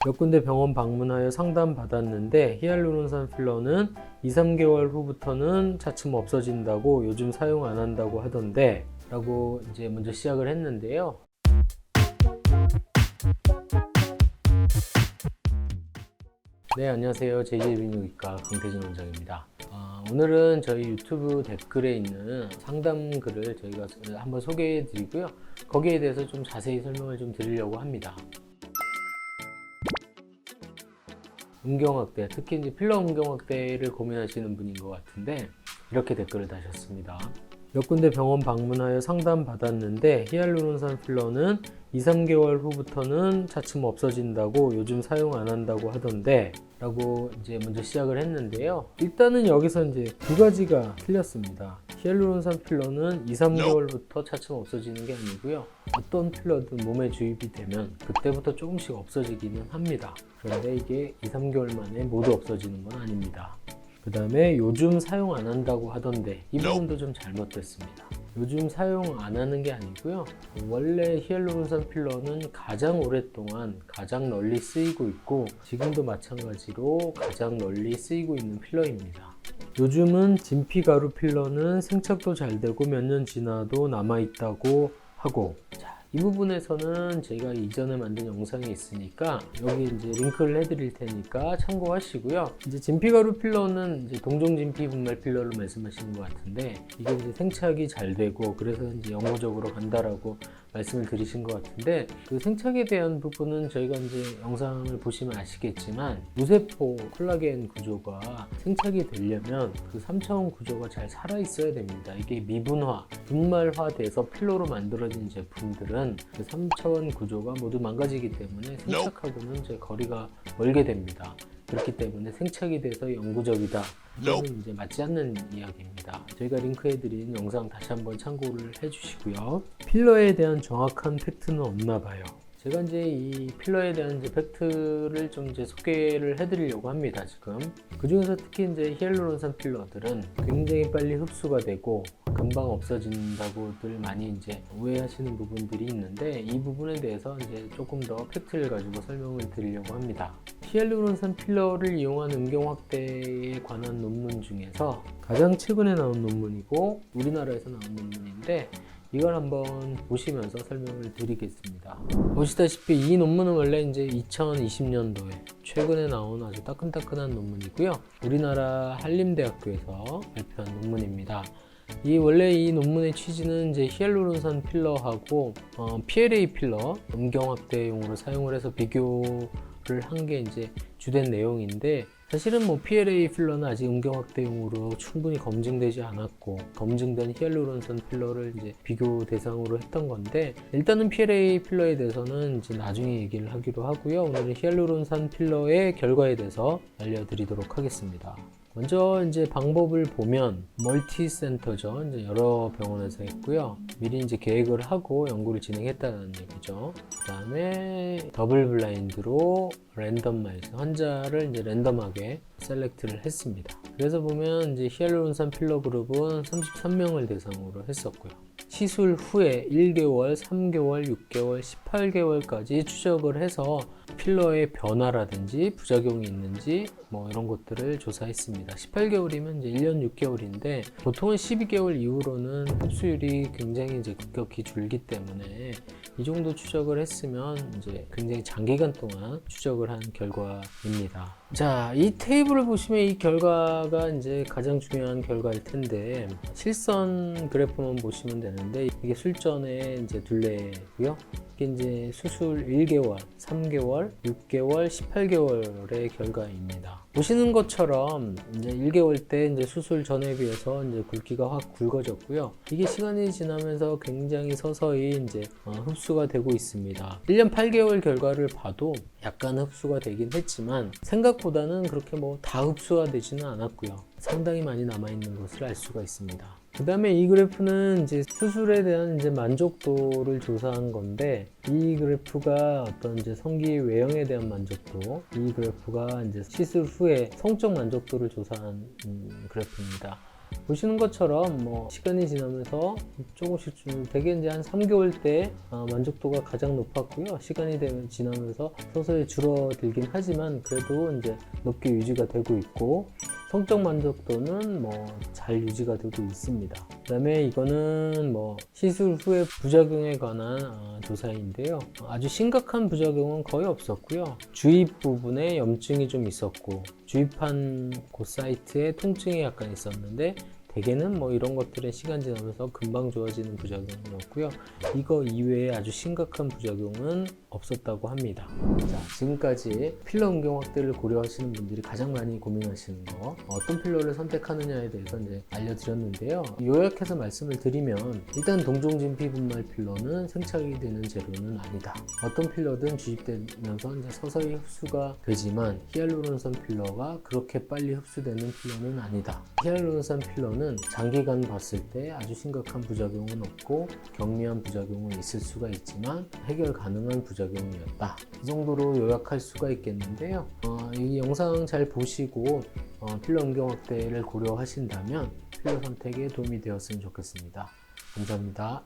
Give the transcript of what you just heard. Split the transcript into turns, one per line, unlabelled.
몇 군데 병원 방문하여 상담 받았는데 히알루론산 필러는 2-3개월 후부터는 차츰 없어진다고 요즘 사용 안 한다고 하던데 라고 이제 먼저 시작을 했는데요. 네, 안녕하세요. JJ비뇨기과 강태진 원장입니다. 오늘은 저희 유튜브 댓글에 있는 상담 글을 저희가 한번 소개해 드리고요. 거기에 대해서 좀 자세히 설명을 좀 드리려고 합니다. 음경확대, 특히 이제 필러 음경확대를 고민하시는 분인 것 같은데 이렇게 댓글을 다셨습니다. 몇 군데 병원 방문하여 상담 받았는데 히알루론산 필러는 2-3개월 후부터는 차츰 없어진다고 요즘 사용 안 한다고 하던데 라고 이제 먼저 시작을 했는데요. 일단은 여기서 이제 두 가지가 틀렸습니다. 히알루론산 필러는 2-3개월부터 차츰 없어지는 게 아니고요. 어떤 필러든 몸에 주입이 되면 그때부터 조금씩 없어지기는 합니다. 그런데 이게 2-3개월 만에 모두 없어지는 건 아닙니다. 그 다음에 요즘 사용 안 한다고 하던데 이 부분도 좀 잘못됐습니다. 요즘 사용 안 하는 게 아니고요. 원래 히알루론산 필러는 가장 오랫동안 가장 널리 쓰이고 있고 지금도 마찬가지로 가장 널리 쓰이고 있는 필러입니다. 요즘은 진피가루 필러는 생착도 잘 되고 몇 년 지나도 남아있다고 하고, 이 부분에서는 제가 이전에 만든 영상이 있으니까 여기 이제 링크를 해드릴 테니까 참고하시고요. 이제 진피가루 필러는 이제 동종 진피 분말 필러로 말씀하시는 것 같은데 이게 이제 생착이 잘 되고 그래서 이제 영구적으로 간다라고 말씀을 드리신 것 같은데 그 생착에 대한 부분은 저희가 이제 영상을 보시면 아시겠지만 무세포 콜라겐 구조가 생착이 되려면 그 3차원 구조가 잘 살아 있어야 됩니다. 이게 미분화, 분말화돼서 필러로 만들어진 제품들은 그 3차원 구조가 모두 망가지기 때문에 생착하고는 이제 거리가 멀게 됩니다. 그렇기 때문에 생착이 돼서 영구적이다. 이거는 이제 맞지 않는 이야기입니다. 저희가 링크해드린 영상 다시 한번 참고를 해주시고요. 필러에 대한 정확한 팩트는 없나 봐요. 제가 이제 이 필러에 대한 이제 팩트를 좀 이제 소개를 해드리려고 합니다. 지금 그 중에서 특히 이제 히알루론산 필러들은 굉장히 빨리 흡수가 되고 금방 없어진다고들 많이 이제 오해하시는 부분들이 있는데 이 부분에 대해서 이제 조금 더 팩트를 가지고 설명을 드리려고 합니다. 히알루론산 필러를 이용한 음경 확대에 관한 논문 중에서 가장 최근에 나온 논문이고 우리나라에서 나온 논문인데 이걸 한번 보시면서 설명을 드리겠습니다. 보시다시피 이 논문은 원래 이제 2020년도에 최근에 나온 아주 따끈따끈한 논문이고요. 우리나라 한림대학교에서 발표한 논문입니다. 원래 이 논문의 취지는 이제 히알루론산 필러하고 PLA 필러 음경 확대용으로 사용을 해서 비교를 한 게 이제 주된 내용인데 사실은 뭐 PLA 필러는 아직 음경 확대용으로 충분히 검증되지 않았고 검증된 히알루론산 필러를 이제 비교 대상으로 했던 건데 일단은 PLA 필러에 대해서는 이제 나중에 얘기를 하기로 하고요. 오늘은 히알루론산 필러의 결과에 대해서 알려드리도록 하겠습니다. 먼저 이제 방법을 보면 멀티센터죠. 이제 여러 병원에서 했고요. 미리 이제 계획을 하고 연구를 진행했다는 얘기죠. 그 다음에 더블 블라인드로 랜덤마이즈 환자를 이제 랜덤하게 셀렉트를 했습니다. 그래서 보면 이제 히알루론산 필러 그룹은 33명을 대상으로 했었고요. 시술 후에 1개월, 3개월, 6개월, 18개월까지 추적을 해서 필러의 변화라든지 부작용이 있는지 뭐 이런 것들을 조사했습니다. 18개월이면 이제 1년 6개월인데 보통은 12개월 이후로는 흡수율이 굉장히 이제 급격히 줄기 때문에 이 정도 추적을 했으면 이제 굉장히 장기간 동안 추적을 한 결과입니다. 자, 이 테이블을 보시면 이 결과가 이제 가장 중요한 결과일 텐데 실선 그래프만 보시면 되는데 이게 술전의 이제 둘레고요. 이게 이제 수술 1개월, 3개월, 6개월, 18개월의 결과입니다. 보시는 것처럼 이제 1개월 때 이제 수술 전에 비해서 이제 굵기가 확 굵어졌고요. 이게 시간이 지나면서 굉장히 서서히 이제 흡수가 되고 있습니다. 1년 8개월 결과를 봐도 약간 흡수가 되긴 했지만 생각보다는 그렇게 뭐 다 흡수가 되지는 않았고요. 상당히 많이 남아있는 것을 알 수가 있습니다. 그 다음에 이 그래프는 이제 수술에 대한 이제 만족도를 조사한 건데 이 그래프가 어떤 이제 성기 외형에 대한 만족도, 이 그래프가 이제 시술 후에 성적 만족도를 조사한 그래프입니다. 보시는 것처럼 시간이 지나면서 조금씩 되게 이제 한 3개월 때 만족도가 가장 높았고요. 시간이 지나면서 서서히 줄어들긴 하지만 그래도 이제 높게 유지가 되고 있고, 성적 만족도는 잘 유지가 되고 있습니다. 그 다음에 이거는 시술 후의 부작용에 관한 조사인데요. 아주 심각한 부작용은 거의 없었고요. 주입 부분에 염증이 좀 있었고, 주입한 곳 사이트에 통증이 약간 있었는데, 대개는 이런 것들은 시간 지나면서 금방 좋아지는 부작용이었고요. 이거 이외에 아주 심각한 부작용은 없었다고 합니다. 자, 지금까지 필러 음경 확대를 고려하시는 분들이 가장 많이 고민하시는 거, 어떤 필러를 선택하느냐에 대해서 이제 알려드렸는데요. 요약해서 말씀을 드리면, 일단 동종진피 분말 필러는 생착이 되는 재료는 아니다. 어떤 필러든 주입되면서 이제 서서히 흡수가 되지만 히알루론산 필러가 그렇게 빨리 흡수되는 필러는 아니다. 히알루론산 필러는 장기간 봤을 때 아주 심각한 부작용은 없고 경미한 부작용은 있을 수가 있지만 해결 가능한 부작용이었다. 이 정도로 요약할 수가 있겠는데요. 이 영상 잘 보시고 필러 음경 확대를 고려하신다면 필러 선택에 도움이 되었으면 좋겠습니다. 감사합니다.